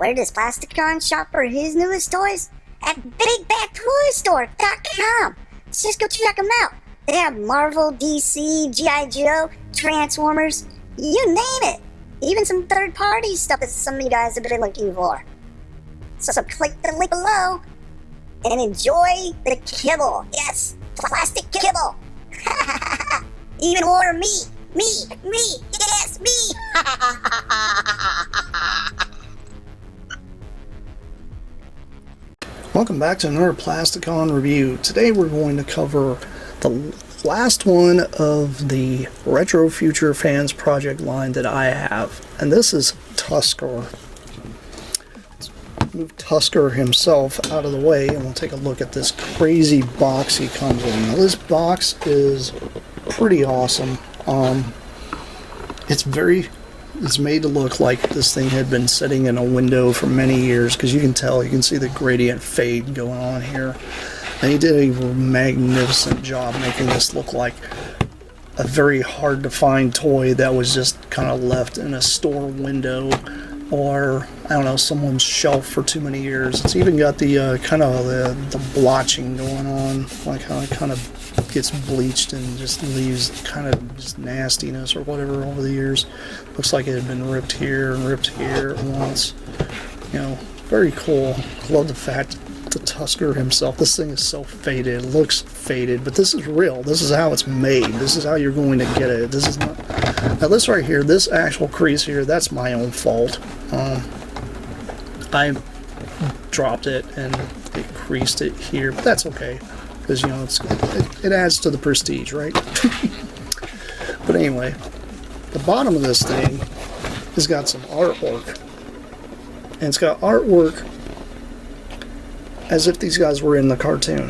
Where does Plasticon shop for his newest toys? At BigBadToyStore.com. Just go check them out. They have Marvel, DC, G.I. Joe, Transformers, you name it. Even some third-party stuff that some of you guys have been looking for. So click the link below and enjoy the kibble. Yes, plastic kibble. Even more me, yes, me. Welcome back to another Plasticon review. Today we're going to cover the last one of the Retro Future Fans Project line that I have, and this is Tusker. Let's move Tusker himself out of the way and we'll take a look at this crazy box he comes in. Now this box is pretty awesome. It's made to look like this thing had been sitting in a window for many years, because you can see the gradient fade going on here. And he did a magnificent job making this look like a very hard to find toy that was just kind of left in a store window, or I don't know, someone's shelf for too many years. It's even got the kind of the blotching going on, like how it kind of gets bleached and just leaves kind of just nastiness or whatever over the years. Looks like it had been ripped here and ripped here at once. You know, very cool. Love the fact the Tusker himself, this thing is so faded. It looks faded, but this is real. This is how it's made. This is how you're going to get it. This is not. Now this right here, this actual crease here, that's my own fault. I dropped it and it creased it here, but that's okay, because you know it adds to the prestige, right? But anyway, the bottom of this thing has got some artwork, and it's got artwork as if these guys were in the cartoon,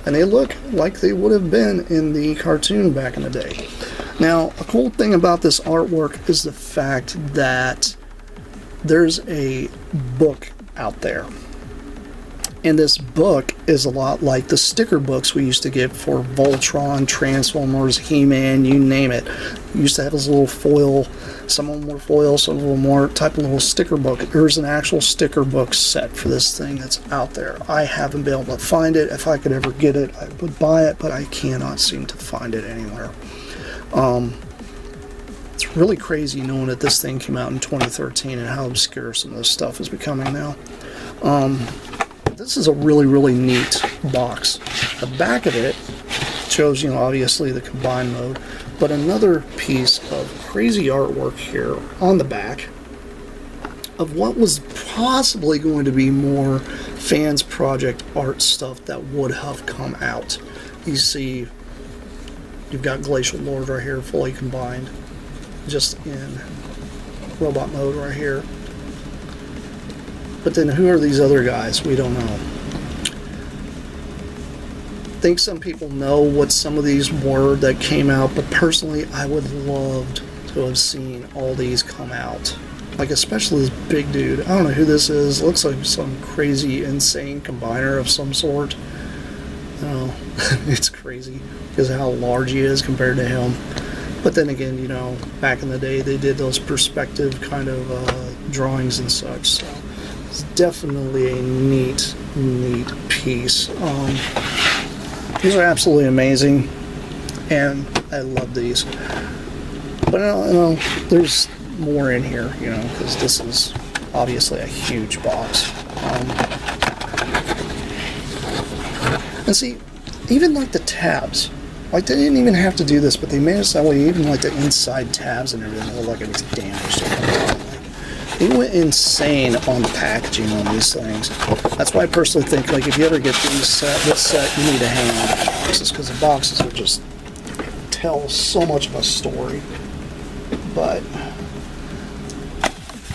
and they look like they would have been in the cartoon back in the day. Now, a cool thing about this artwork is the fact that there's a book out there, and this book is a lot like the sticker books we used to get for Voltron, Transformers, He-Man, you name it. We used to have this little foil, some of them were foil, some of them were type of little sticker book. There's an actual sticker book set for this thing that's out there. I haven't been able to find it. If I could ever get it, I would buy it, but I cannot seem to find it anywhere. It's really crazy knowing that this thing came out in 2013 and how obscure some of this stuff is becoming now. This is a really, really neat box. The back of it shows, you know, obviously the combined mode, but another piece of crazy artwork here on the back of what was possibly going to be more Fans Project art stuff that would have come out. You see, you've got Glacial Lord right here, fully combined, just in robot mode right here. But then who are these other guys? We don't know. I think some people know what some of these were that came out, but personally I would love to have seen all these come out. Like especially this big dude. I don't know who this is. Looks like some crazy insane combiner of some sort. It's crazy because of how large he is compared to him. But then again, you know, back in the day they did those perspective kind of drawings and such, so it's definitely a neat piece. These are absolutely amazing, and I love these. But you know, there's more in here, you know, because this is obviously a huge box. And see, even like the tabs, like they didn't even have to do this, but they made it so way even like the inside tabs and everything look like it was damaged. They went insane on the packaging on these things. That's why I personally think, like, if you ever get this set, you need to hang on to the boxes, because the boxes will just tell so much of a story. But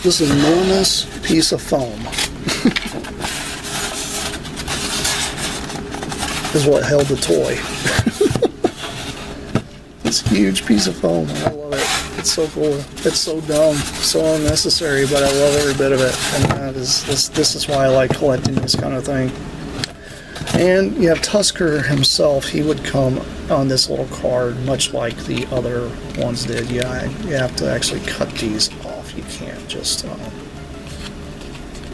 this enormous piece of foam is what held the toy. This huge piece of foam, and I love it. It's so cool. It's so dumb, so unnecessary, but I love every bit of it. And this is why I like collecting this kind of thing. And you have Tusker himself. He would come on this little card, much like the other ones did. Yeah, you have to actually cut these off. You can't just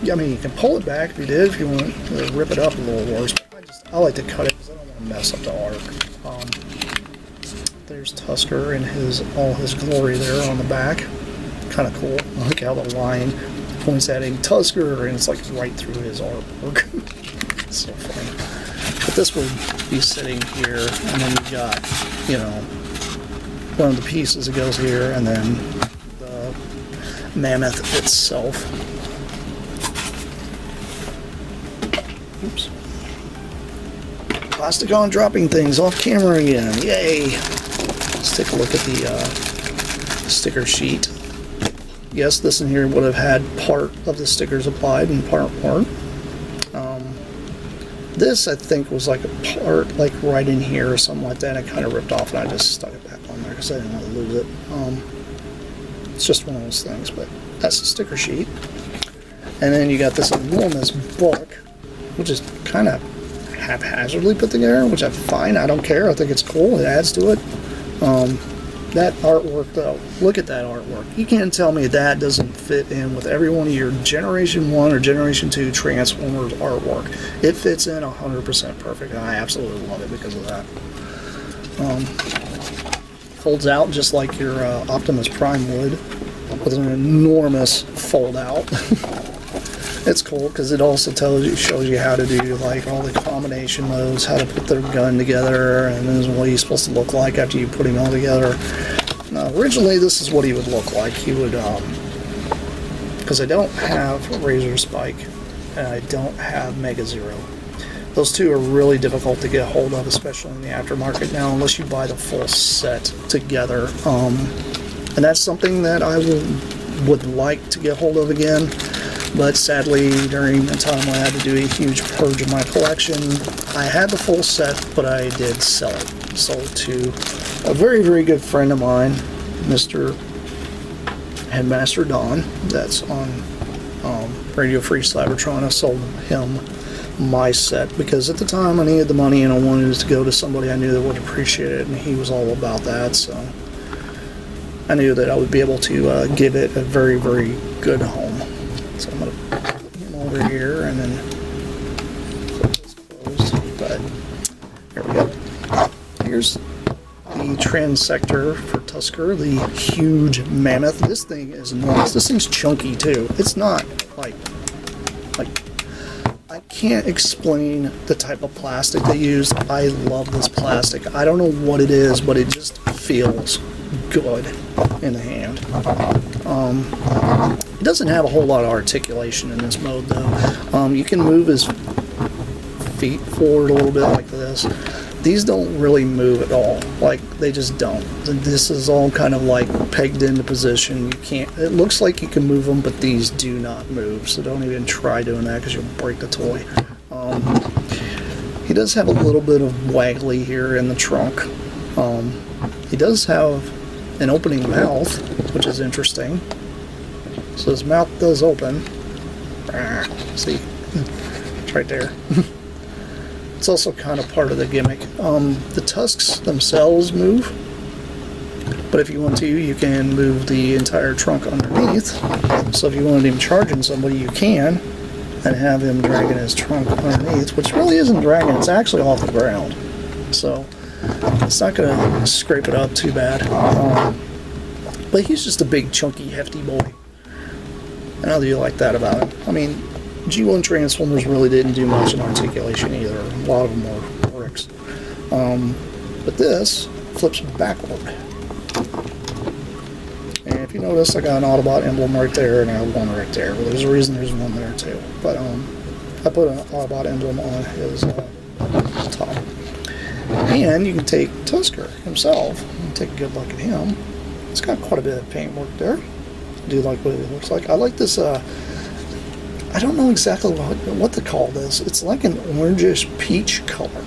I mean, you can pull it back if you did, if you want to rip it up a little worse. I like to cut it because I don't want to mess up the arc. There's Tusker in all his glory there on the back. Kind of cool. I like how the line points at him, Tusker, and it's like right through his artwork. It's so funny. But this would be sitting here, and then you've got, you know, one of the pieces that goes here, and then the mammoth itself. Oops. Plasticon dropping things off camera again. Yay! Let's take a look at the sticker sheet. Yes, this in here would have had part of the stickers applied and part weren't. This, I think, was like a part, like right in here or something like that. I kind of ripped off and I just stuck it back on there because I didn't want to lose it. It's just one of those things, but that's the sticker sheet. And then you got this enormous book, which is kind of haphazardly put together, which I'm fine. I don't care. I think it's cool. It adds to it. That artwork, though, look at that artwork. You can't tell me that doesn't fit in with every one of your Generation 1 or Generation 2 Transformers artwork. It fits in 100% perfect, and I absolutely love it because of that. Folds out just like your Optimus Prime would, with an enormous fold out. It's cool because it also shows you how to do like all the combination modes, how to put their gun together, and this is what he's supposed to look like after you put him all together. Now, originally, this is what he would look like. He would, because I don't have Razor Spike and I don't have Mega Zero. Those two are really difficult to get a hold of, especially in the aftermarket now, unless you buy the full set together. And that's something that I would like to get hold of again. But sadly, during the time I had to do a huge purge of my collection, I had the full set, but I did sell it. Sold to a very, very good friend of mine, Mr. Headmaster Don, that's on Radio Free Cybertron. I sold him my set because at the time I needed the money and I wanted it to go to somebody I knew that would appreciate it, and he was all about that, so I knew that I would be able to give it a very, very good home. So I'm going to put him over here and then put this closed. But here we go. Here's the transector for Tusker, the huge mammoth. This thing is enormous. This thing's chunky too. It's not like I can't explain the type of plastic they used. I love this plastic. I don't know what it is, but it just feels good in the hand. It doesn't have a whole lot of articulation in this mode though. You can move his feet forward a little bit like this. These don't really move at all. Like, they just don't. This is all kind of like pegged into position. You can't, it looks like you can move them, but these do not move. So don't even try doing that because you'll break the toy. He does have a little bit of waggly here in the trunk. He does have an opening mouth, which is interesting. So his mouth does open. See? It's right there. It's also kind of part of the gimmick. The tusks themselves move, but if you want to, you can move the entire trunk underneath. So if you wanted him charging somebody, you can, and have him dragging his trunk underneath, which really isn't dragging, it's actually off the ground. So it's not going to scrape it up too bad. But he's just a big, chunky, hefty boy. And how do you like that about him? I mean, G1 Transformers really didn't do much in articulation either. A lot of them were bricks. But this flips backward. And if you notice, I got an Autobot emblem right there, and I have one right there. Well, there's a reason there's one there too. But I put an Autobot emblem on his top. And you can take Tusker himself and take a good look at him. It's got quite a bit of paintwork there. I do like what it looks like. I like this, I don't know exactly what to call this. It's like an orangish peach color.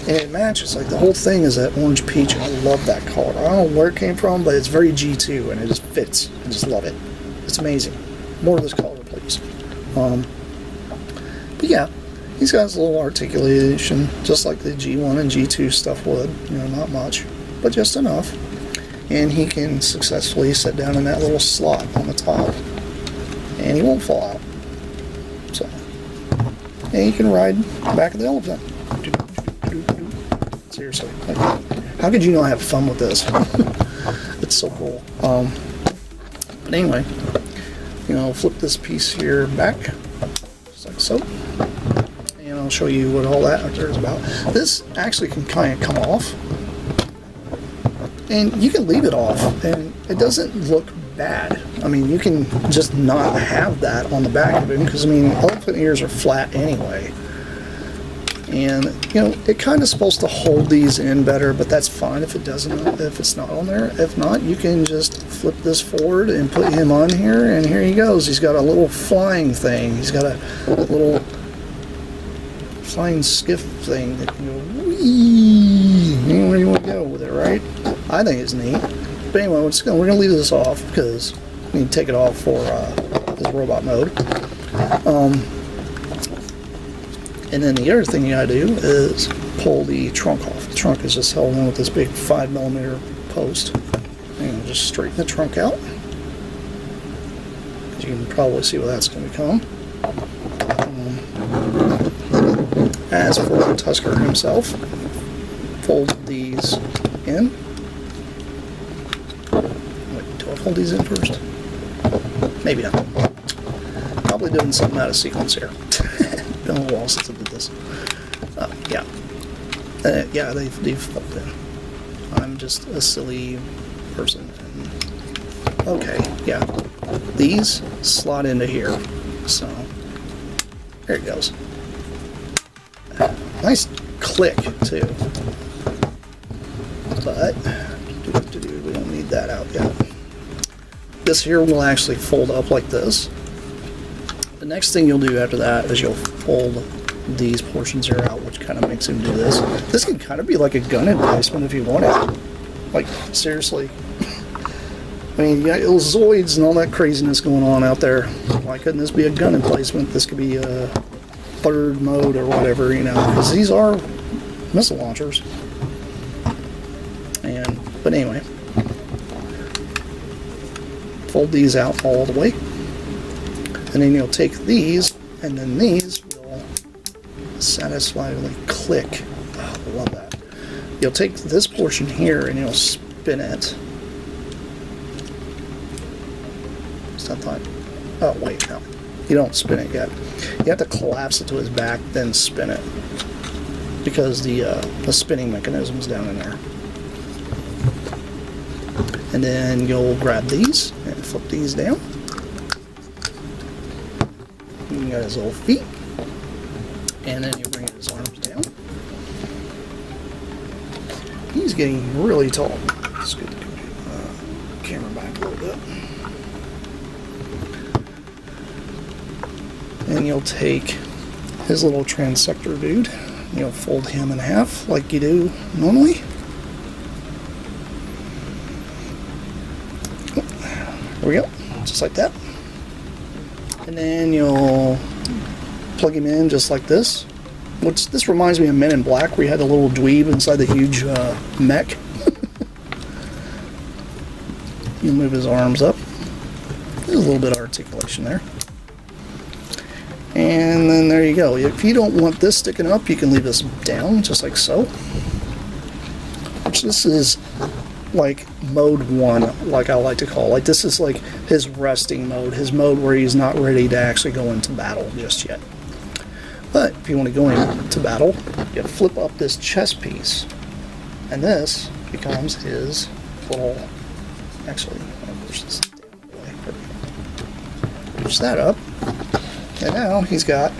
And it matches, like the whole thing is that orange peach, and I love that color. I don't know where it came from, but it's very G2, and it just fits. I just love it. It's amazing. More of this color, please. But yeah, he's got his little articulation, just like the G1 and G2 stuff would. You know, not much, but just enough. And he can successfully sit down in that little slot on the top, and he won't fall out. and you can ride the back of the elephant. Seriously, like, how could you not have fun with this? It's so cool. But anyway, you know, flip this piece here back, just like so, and I'll show you what all that there is about. This actually can kind of come off, and you can leave it off, and it doesn't look bad. I mean, you can just not have that on the back of it, because, I mean, elephant ears are flat anyway. And, you know, it kind of supposed to hold these in better, but that's fine if it doesn't, if it's not on there. If not, you can just flip this forward and put him on here, and here he goes. He's got a little flying thing. He's got a little flying skiff thing that can go whee, anywhere you want to go with it, right? I think it's neat. But anyway, we're going to leave this off because we need to take it off for this robot mode. And then the other thing you gotta do is pull the trunk off. The trunk is just held in with this big 5mm post. And just straighten the trunk out. As you can probably see where that's going to become. As for Tusker himself, fold these in. Wait, do I fold these in first? Maybe not. Probably doing something out of sequence here. Been a while since I did this. Yeah. Yeah, they've folded in. I'm just a silly person. Okay, yeah. These slot into here. So, there it goes. Nice click, too. But, we don't need that out yet. This here will actually fold up like this. The next thing you'll do after that is you'll fold these portions here out, which kind of makes him do this. This can kind of be like a gun emplacement if you want it. Like, seriously. I mean, you got Zoids and all that craziness going on out there. Why couldn't this be a gun emplacement? This could be a third mode or whatever, you know, because these are missile launchers. But anyway, fold these out all the way. And then you'll take these, and then these will satisfyingly click. Oh, I love that. You'll take this portion here and you'll spin it. Is that fine? Oh, wait, no. You don't spin it yet. You have to collapse it to his back, then spin it. Because the spinning mechanism is down in there. And then you'll grab these and flip these down. You got his little feet, and then you bring his arms down. He's getting really tall. Let's get the camera back a little bit. And you'll take his little transector dude. You'll fold him in half like you do normally. There we go, just like that. And then you'll plug him in just like this. Which this reminds me of Men in Black, where you had a little dweeb inside the huge mech. You move his arms up. There's a little bit of articulation there. And then there you go. If you don't want this sticking up, you can leave this down just like so. Which this is like mode 1, like I like to call. Like this is like his resting mode, his mode where he's not ready to actually go into battle just yet. But if you want to go into battle, you flip up this chest piece, and this becomes his little. Actually, I'll push this down away. Push that up, and now he's got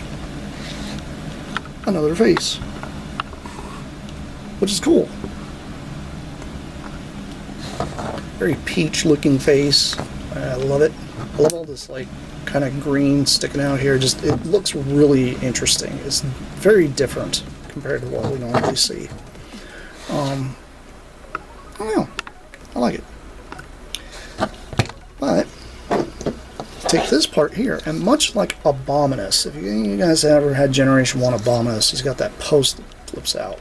another face, which is cool. Very peach-looking face. I love it. I love all this like kind of green sticking out here. Just it looks really interesting. It's very different compared to what we normally see. I don't know. I like it. But take this part here, and much like Abominus, if you guys ever had Generation 1 Abominus, he's got that post that flips out.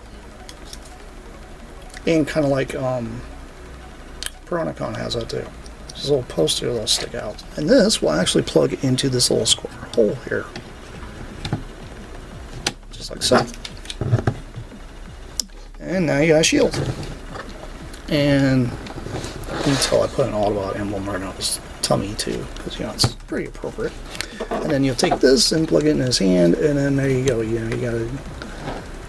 And kind of like Plasticon has that too. This little post here that'll stick out. And this will actually plug into this little square hole here. just like so. And now you got a shield. And you can tell I put an Autobot emblem right on his tummy too, because you know it's pretty appropriate. And then you'll take this and plug it in his hand, and then there you go. You know, you got a,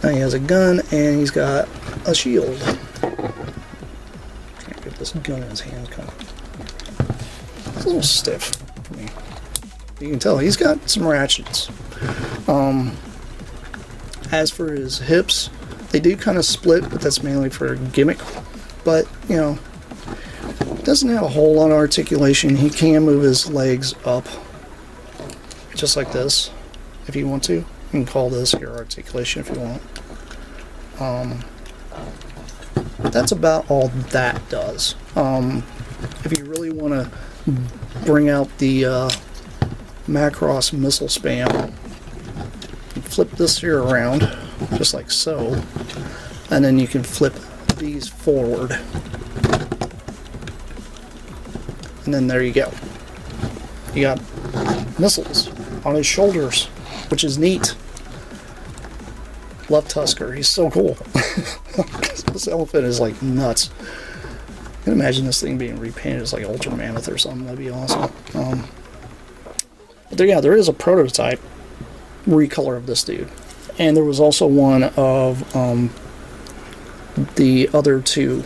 now he has a gun and he's got a shield. Can't get this gun in his hand, kind of. It's a little stiff for me. You can tell he's got some ratchets. As for his hips, they do kind of split, but that's mainly for gimmick. But, you know, doesn't have a whole lot of articulation. He can move his legs up, just like this, if you want to. You can call this your articulation if you want. That's about all that does. If you really want to bring out the Macross missile spam, flip this here around, just like so, and then you can flip these forward, and then there you go. You got missiles on his shoulders, which is neat. Love Tusker, he's so cool. This elephant is like nuts. I can imagine this thing being repainted as like Ultra Mammoth or something. That'd be awesome. But there is a prototype recolor of this dude, and there was also one of the other two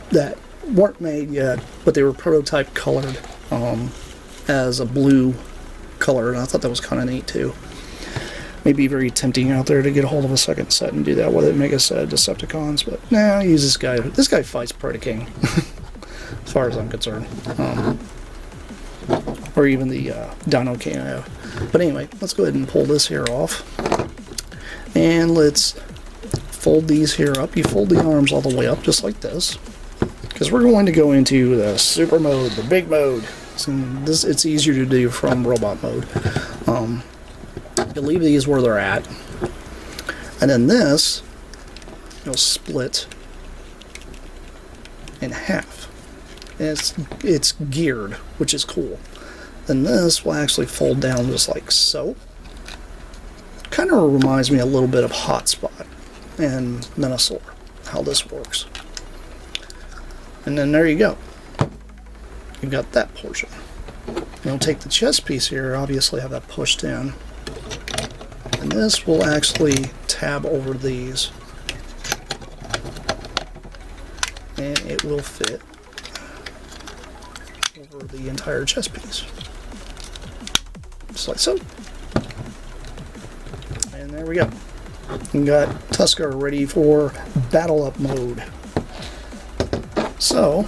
that weren't made yet, but they were prototype colored as a blue color, and I thought that was kind of neat too. Maybe very tempting out there to get a hold of a second set and do that with it, make a set of Decepticons, but nah, I use this guy. This guy fights Predaking, as far as I'm concerned. Or even the Dino King I have. But anyway, let's go ahead and pull this here off. And let's fold these here up. You fold the arms all the way up, just like this. Because we're going to go into the super mode, the big mode. So this, it's easier to do from robot mode. You'll leave these where they're at. And then this, you'll split in half. And it's geared, which is cool. Then this will actually fold down just like so. Kind of reminds me a little bit of Hotspot and Minosaur, how this works. And then there you go. You've got that portion. You'll take the chest piece here, obviously have that pushed in. And this will actually tab over these. And it will fit over the entire chest piece. Just like so. And there we go. We got Tusker ready for battle up mode. So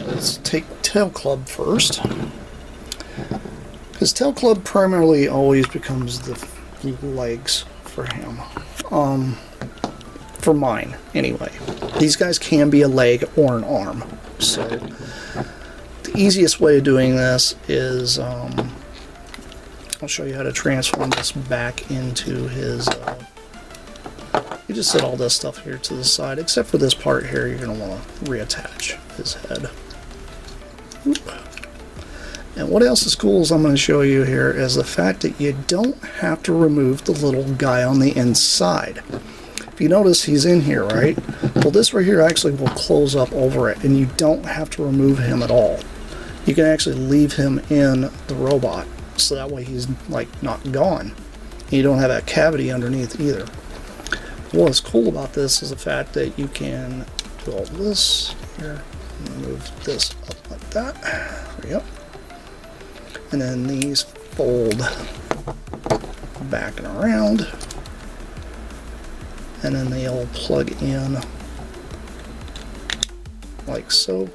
let's take Tail Club first. Because Tail Club primarily always becomes the legs for him. For mine, anyway. These guys can be a leg or an arm. So the easiest way of doing this is I'll show you how to transform this back into his you just set all this stuff here to the side, except for this part here. You're going to want to reattach his head. Oop. And what else is cool is I'm going to show you here is the fact that you don't have to remove the little guy on the inside. If you notice, he's in here, right? Well, this right here actually will close up over it, and you don't have to remove him at all. You can actually leave him in the robot, so that way he's like not gone. You don't have that cavity underneath either. What's cool about this is the fact that you can do all this here, and move this up like that. There we go. And then these fold back and around. And then they'll plug in like so.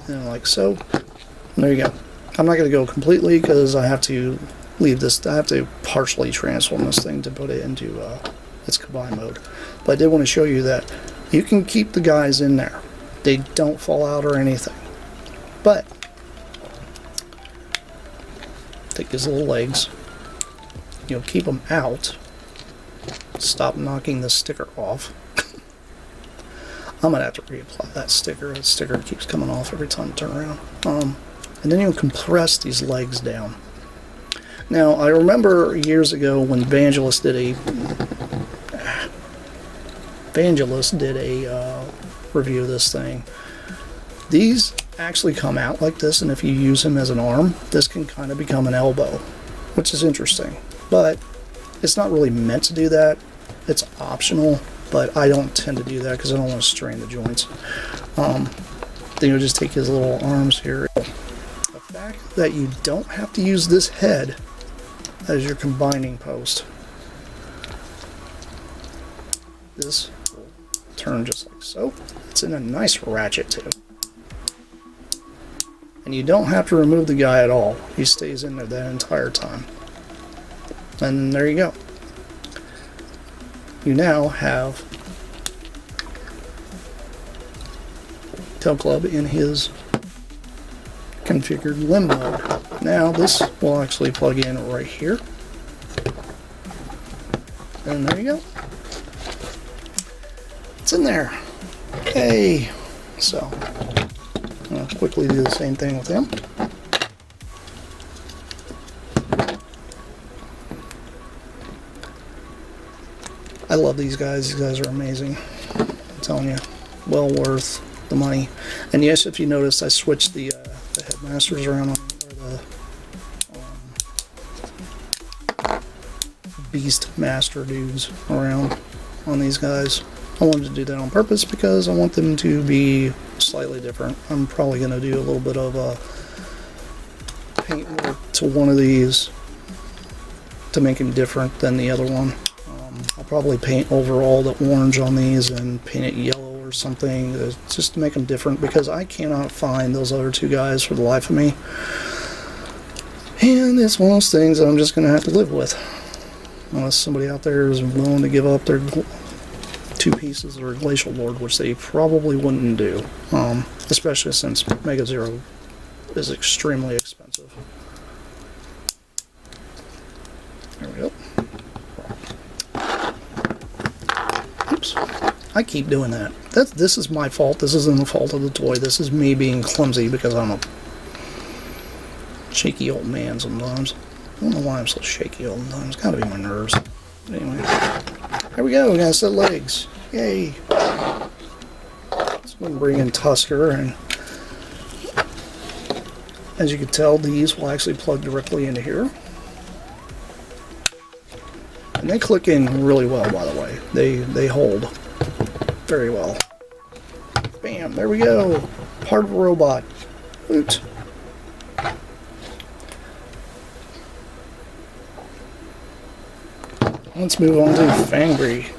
And like so. And there you go. I'm not going to go completely because I have to leave this. I have to partially transform this thing to put it into its combine mode. But I did want to show you that you can keep the guys in there. They don't fall out or anything. But take his little legs. You'll keep them out. Stop knocking the sticker off. I'm gonna have to reapply that sticker. That sticker keeps coming off every time I turn around. And then you compress these legs down. Now, I remember years ago when Vangelis did a review of this thing. These actually come out like this, and if you use him as an arm, this can kind of become an elbow, which is interesting. But it's not really meant to do that. It's optional, but I don't tend to do that because I don't want to strain the joints. Then you'll just take his little arms here. The fact that you don't have to use this head as your combining post. This will turn just like so. It's in a nice ratchet too. And you don't have to remove the guy at all. He stays in there that entire time. And there you go. You now have Tail Club in his configured limb mode. Now this will actually plug in right here. And there you go. It's in there. Okay. So I'll quickly do the same thing with him. I love these guys. These guys are amazing. I'm telling you, well worth the money. And yes, if you notice, I switched the headmasters around, or the Beast Master dudes around on these guys. I wanted to do that on purpose because I want them to be slightly different. I'm probably going to do a little bit of paint work to one of these to make him different than the other one. I'll probably paint overall the orange on these and paint it yellow or something just to make them different, because I cannot find those other two guys for the life of me. And it's one of those things that I'm just going to have to live with. Unless somebody out there is willing to give up their 2 pieces of Glacial Lord, which they probably wouldn't do, especially since Mega Zero is extremely expensive. There we go. Oops. I keep doing that. This is my fault. This isn't the fault of the toy. This is me being clumsy because I'm a shaky old man sometimes. I don't know why I'm so shaky all the time. It's gotta be my nerves. But anyway. There we go, we got a set of legs. Yay! So we can bring in Tusker, and as you can tell, these will actually plug directly into here. And they click in really well, by the way. They hold very well. Bam, there we go. Part of a robot. Woot. Let's move on to Fangry.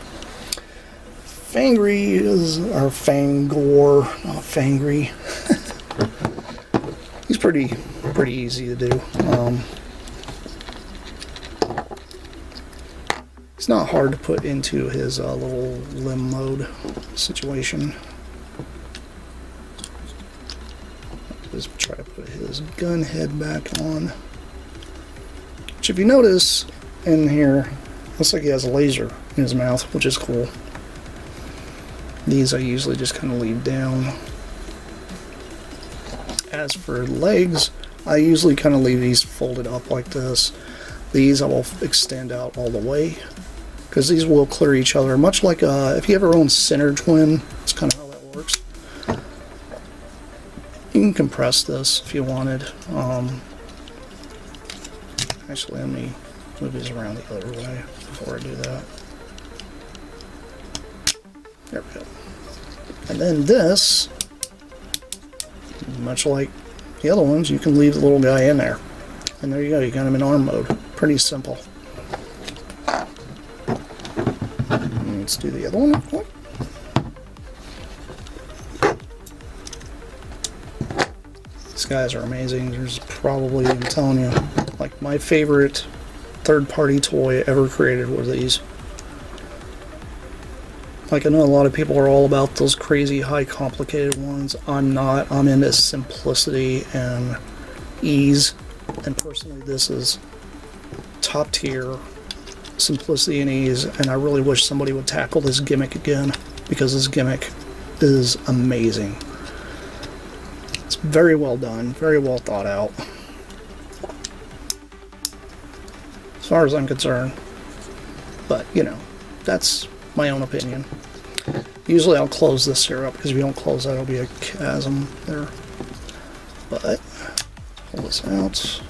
Fangry is, or Fangor, not Fangry. He's pretty easy to do. It's not hard to put into his little limb mode situation. Just try to put his gun head back on. Which, if you notice in here, looks like he has a laser in his mouth, which is cool. These I usually just kind of leave down. As for legs, I usually kind of leave these folded up like this. These I will extend out all the way, because these will clear each other, much like if you ever own Center Twin, that's kind of how that works. You can compress this if you wanted. Actually, let me move these around the other way before I do that. There we go. And then this, much like the other ones, you can leave the little guy in there. And there you go, you got him in arm mode. Pretty simple. Let's do the other one real quick. These guys are amazing. There's probably, I'm telling you, like my favorite third-party toy ever created were these. Like, I know a lot of people are all about those crazy high complicated ones. I'm not. I'm into simplicity and ease. And personally, this is top tier simplicity and ease. And I really wish somebody would tackle this gimmick again, because this gimmick is amazing. It's very well done, very well thought out, as far as I'm concerned. But, you know, that's my own opinion. Usually I'll close this here up, because if you don't close that, it'll be a chasm there. But, pull this out,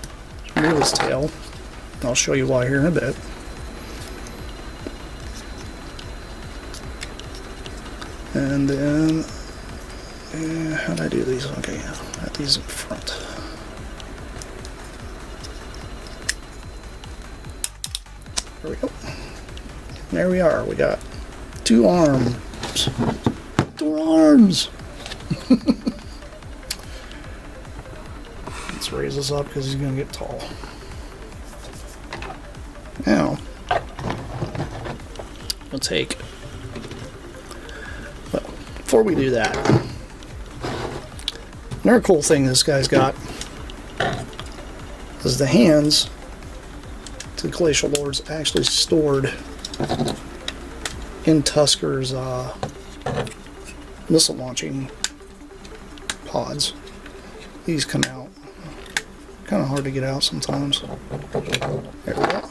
remove his tail, and I'll show you why here in a bit. And then, how'd I do these? Okay, yeah, I got these in front. There we go. There we are. We got 2 arms. 2 arms! Let's raise this up because he's going to get tall. Now, we'll take... Well, before we do that, another cool thing this guy's got is the hands to the Glacial Lords actually stored in Tusker's missile launching pods. These come out. Kind of hard to get out sometimes. There we go.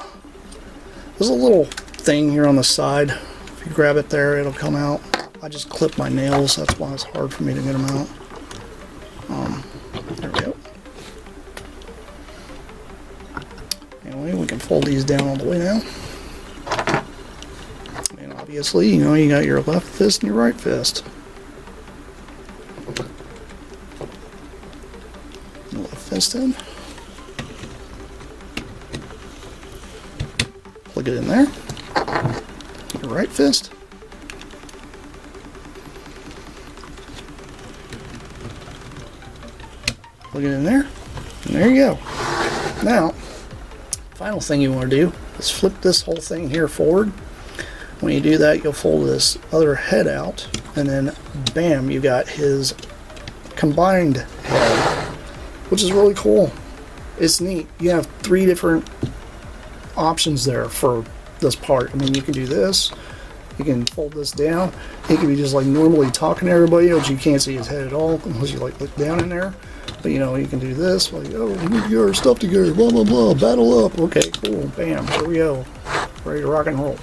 There's a little thing here on the side. If you grab it there, it'll come out. I just clip my nails. That's why it's hard for me to get them out. There we go. Anyway, we can fold these down all the way now. And obviously, you know, you got your left fist and your right fist. Left fist in. Plug it in there. Your right fist. Plug it in there. And there you go. Now, final thing you want to do is flip this whole thing here forward. When you do that, you'll fold this other head out, and then bam, you got his combined head, which is really cool. It's neat. You have 3 different options there for this part. I mean, you can do this, you can fold this down, he can be just like normally talking to everybody, but you can't see his head at all unless you like look down in there. But you know, you can do this, like, oh, get your stuff together, blah blah blah, battle up, okay, cool, bam, here we go, ready to rock and roll.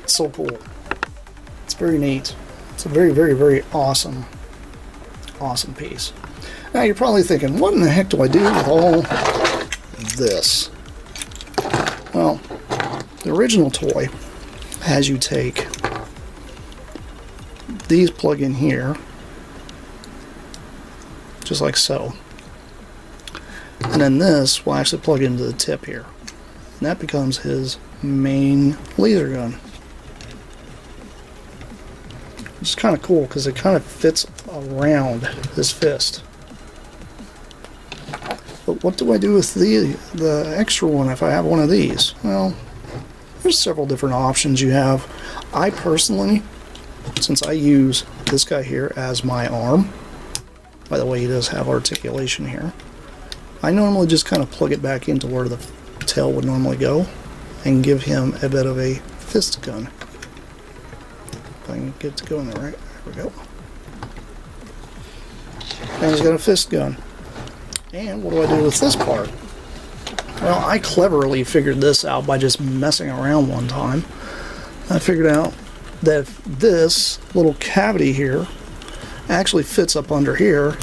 It's so cool. It's very neat. It's a very, very, very awesome piece. Now you're probably thinking, what in the heck do I do with all this? Well, the original toy has you take these plug in here, just like so, and then this will actually plug into the tip here, and that becomes his main laser gun. It's kind of cool because it kind of fits around his fist. But what do I do with the extra one if I have one of these? Well, there's several different options you have. I personally, since I use this guy here as my arm, by the way, he does have articulation here, I normally just kind of plug it back into where the tail would normally go and give him a bit of a fist gun. If I can get it to go in there, right? There we go. And he's got a fist gun. And what do I do with this part? Well, I cleverly figured this out by just messing around one time. I figured out that this little cavity here actually fits up under here.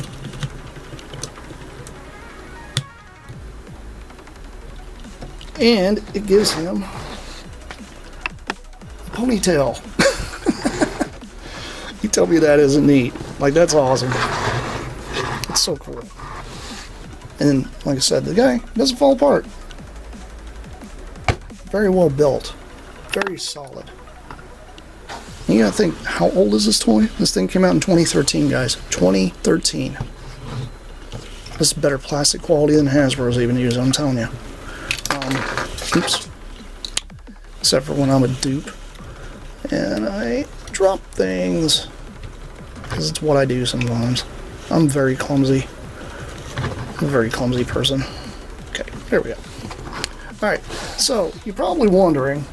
And it gives him a ponytail. You tell me that isn't neat. Like, that's awesome. It's so cool. And like I said, the guy doesn't fall apart. Very well built. Very solid. You gotta think, how old is this toy? This thing came out in 2013, guys. 2013. This is better plastic quality than Hasbro's even using, I'm telling you. Oops. Except for when I'm a dupe. And I drop things. Because it's what I do sometimes. I'm very clumsy. I'm a very clumsy person. Okay, there we go. Alright, so you're probably wondering,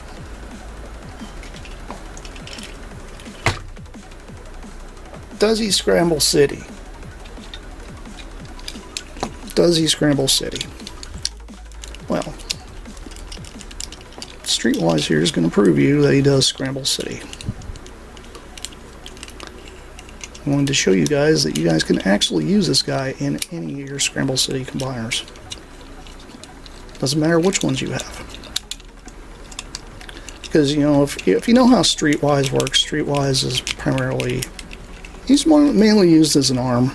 Does he scramble city? Does he scramble city? Well, Streetwise here is going to prove you that he does scramble city. I wanted to show you guys that you guys can actually use this guy in any of your scramble city combiners. Doesn't matter which ones you have. Because, you know, if you know how Streetwise works, Streetwise is primarily, he's mainly used as an arm,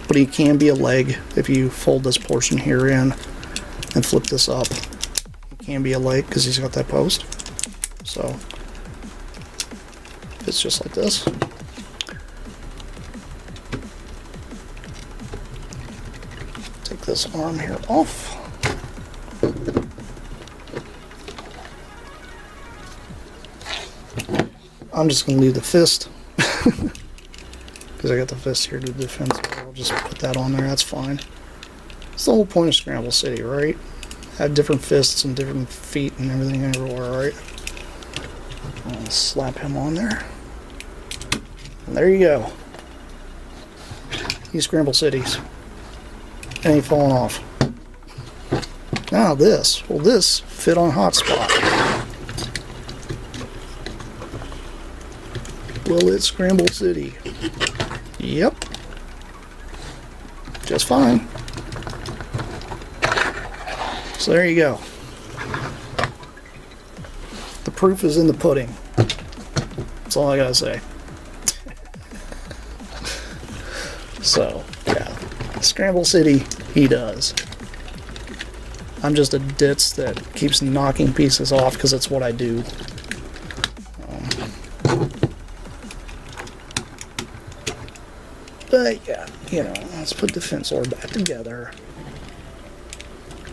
but he can be a leg if you fold this portion here in and flip this up. He can be a leg because he's got that post. So, it's just like this. Take this arm here off. I'm just going to leave the fist because I got the fist here to defend, so I'll just put that on there. That's fine. It's the whole point of Scramble City, right? Have different fists and different feet and everything everywhere, right? I'll slap him on there. And there you go. He Scramble Cities. And he falling off. Now this. Will this fit on Hotspot? Will it Scramble City? Yep. Just fine. So there you go. The proof is in the pudding. That's all I gotta say. So, yeah. Scramble City, he does. I'm just a ditz that keeps knocking pieces off because it's what I do. But yeah, you know, let's put the fence sword back together.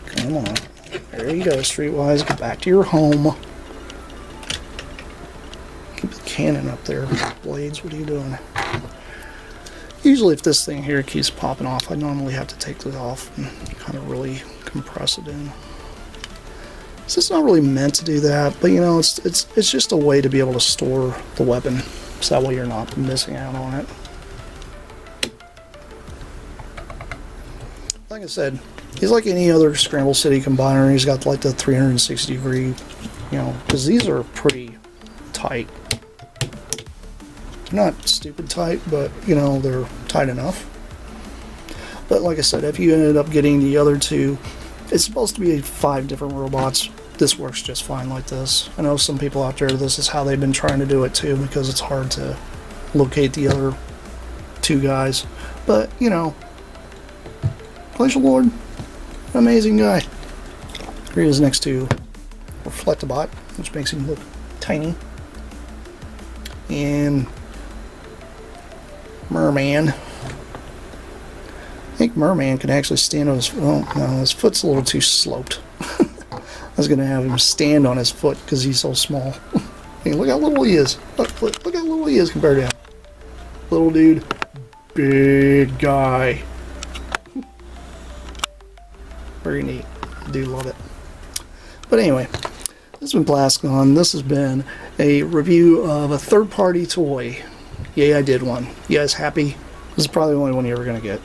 Come on. There you go, Streetwise. Get back to your home. Keep the cannon up there. Blades, what are you doing? Usually if this thing here keeps popping off, I normally have to take this off and kind of really compress it in. So it's not really meant to do that, but you know, it's just a way to be able to store the weapon, so that way you're not missing out on it. Like I said, he's like any other Scramble City combiner. He's got like the 360 degree, you know, because these are pretty tight. Not stupid tight, but you know, they're tight enough. But like I said, if you ended up getting the other two, it's supposed to be 5 different robots. This works just fine like this. I know some people out there, this is how they've been trying to do it too, because it's hard to locate the other 2 guys. But you know, Glacial Lord, amazing guy. Here he is next to Reflectabot, which makes him look tiny. And Merman. I think Merman can actually stand on his... Well, no, his foot's a little too sloped. I was going to have him stand on his foot because he's so small. Hey, look how little he is. Look how little he is compared to him. Little dude. Big guy. Very neat. I do love it. But anyway, this has been Plasticon. This has been a review of a third-party toy. Yay, I did one. You guys happy? This is probably the only one you're ever going to get.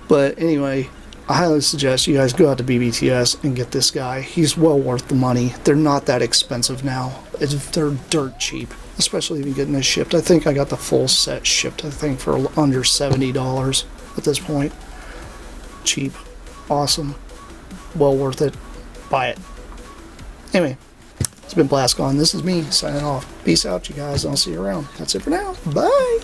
But anyway, I highly suggest you guys go out to BBTS and get this guy. He's well worth the money. They're not that expensive now. They're dirt cheap, especially if you're getting this shipped. I think I got the full set shipped, I think, for under $70 at this point. Cheap. Awesome. Well worth it. Buy it. Anyway, it's been Plasticon. This is me signing off. Peace out, you guys. I'll see you around. That's it for now. Bye.